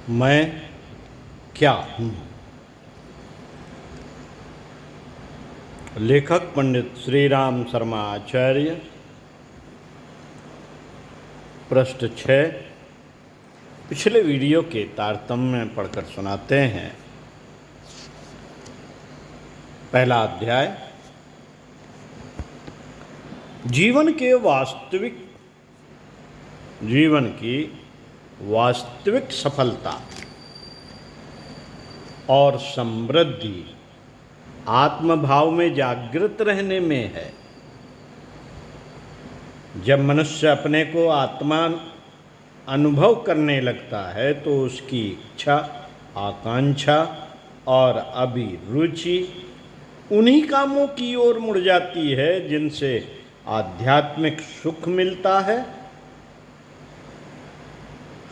मैं क्या हूँ। लेखक पंडित श्री राम शर्मा आचार्य। पृष्ठ 6। पिछले वीडियो के तारतम्य पढ़कर सुनाते हैं। पहला अध्याय, जीवन की वास्तविक सफलता और समृद्धि आत्मभाव में जागृत रहने में है। जब मनुष्य अपने को आत्मा अनुभव करने लगता है तो उसकी इच्छा, आकांक्षा और अभिरुचि उन्हीं कामों की ओर मुड़ जाती है जिनसे आध्यात्मिक सुख मिलता है।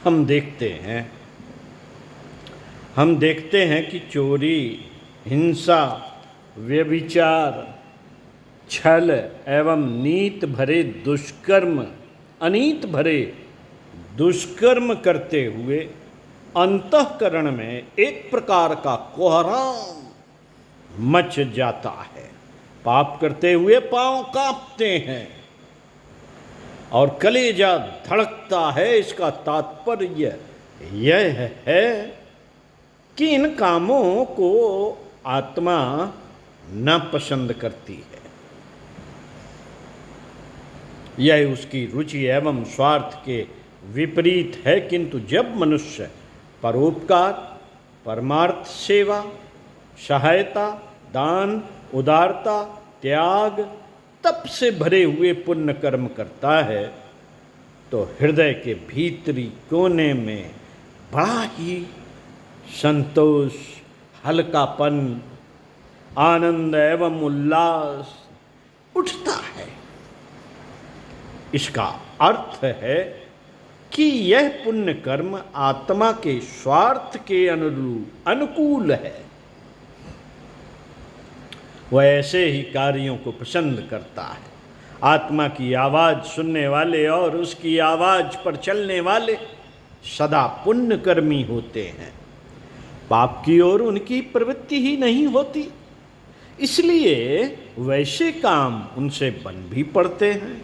हम देखते हैं कि चोरी, हिंसा, व्यभिचार, छल एवं अनीत भरे दुष्कर्म करते हुए अंतःकरण में एक प्रकार का कोहराम मच जाता है। पाप करते हुए पांव कांपते हैं और कलेजा धड़कता है। इसका तात्पर्य यह है कि इन कामों को आत्मा न पसंद करती है। यह उसकी रुचि एवं स्वार्थ के विपरीत है। किंतु जब मनुष्य परोपकार, परमार्थ सेवा, सहायता, दान, उदारता, त्याग, तप से भरे हुए पुण्य कर्म करता है तो हृदय के भीतरी कोने में बड़ा ही संतोष, हल्कापन, आनंद एवं उल्लास उठता है। इसका अर्थ है कि यह पुण्य कर्म आत्मा के स्वार्थ के अनुकूल है। वह ऐसे ही कार्यों को पसंद करता है। आत्मा की आवाज़ सुनने वाले और उसकी आवाज़ पर चलने वाले सदा पुण्यकर्मी होते हैं। पाप की ओर उनकी प्रवृत्ति ही नहीं होती, इसलिए वैसे काम उनसे बन भी पड़ते हैं।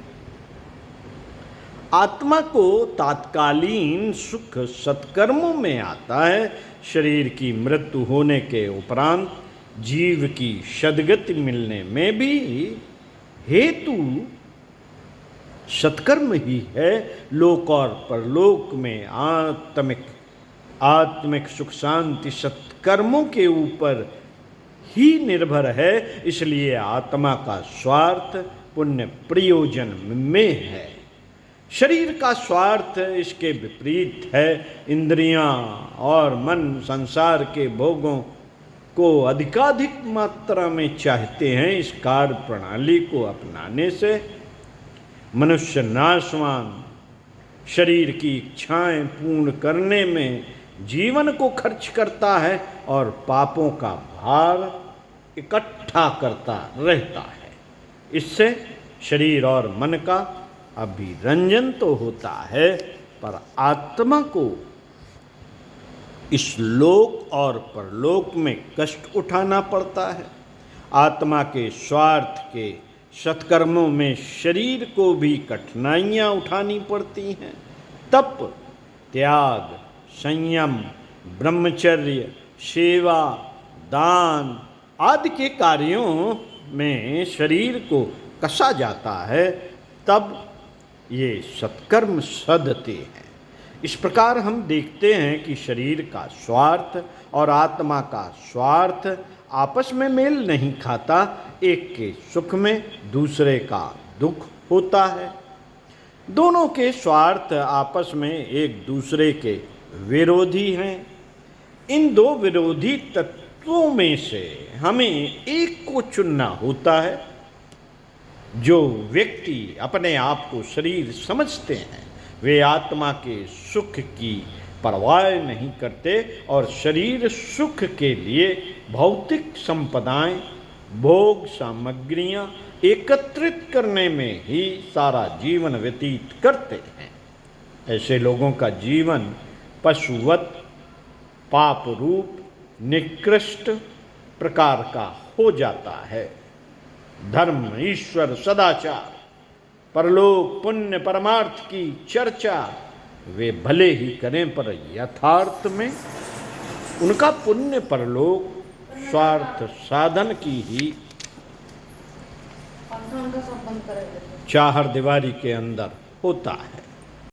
आत्मा को तात्कालीन सुख सत्कर्मों में आता है। शरीर की मृत्यु होने के उपरांत जीव की सद्गति मिलने में भी हेतु सत्कर्म ही है। लोक और परलोक में आत्मिक सुख शांति सत्कर्मों के ऊपर ही निर्भर है। इसलिए आत्मा का स्वार्थ पुण्य प्रयोजन में है। शरीर का स्वार्थ इसके विपरीत है। इंद्रियां और मन संसार के भोगों को अधिकाधिक मात्रा में चाहते हैं। इस कार्य प्रणाली को अपनाने से मनुष्य नाशवान शरीर की इच्छाएं पूर्ण करने में जीवन को खर्च करता है और पापों का भार इकट्ठा करता रहता है। इससे शरीर और मन का अभिरंजन तो होता है, पर आत्मा को इस लोक और परलोक में कष्ट उठाना पड़ता है। आत्मा के स्वार्थ के सत्कर्मों में शरीर को भी कठिनाइयाँ उठानी पड़ती हैं। तप, त्याग, संयम, ब्रह्मचर्य, सेवा, दान आदि के कार्यों में शरीर को कसा जाता है, तब ये सत्कर्म सधते हैं। इस प्रकार हम देखते हैं कि शरीर का स्वार्थ और आत्मा का स्वार्थ आपस में मेल नहीं खाता। एक के सुख में दूसरे का दुख होता है। दोनों के स्वार्थ आपस में एक दूसरे के विरोधी हैं। इन दो विरोधी तत्वों में से हमें एक को चुनना होता है। जो व्यक्ति अपने आप को शरीर समझते हैं वे आत्मा के सुख की परवाह नहीं करते और शरीर सुख के लिए भौतिक संपदाएं, भोग सामग्रियां एकत्रित करने में ही सारा जीवन व्यतीत करते हैं। ऐसे लोगों का जीवन पशुवत पाप रूप निकृष्ट प्रकार का हो जाता है। धर्म, ईश्वर, सदाचार, परलोक, पुण्य, परमार्थ की चर्चा वे भले ही करें, पर यथार्थ में उनका पुण्य परलोक स्वार्थ साधन की ही चाहर दीवारी के अंदर होता है।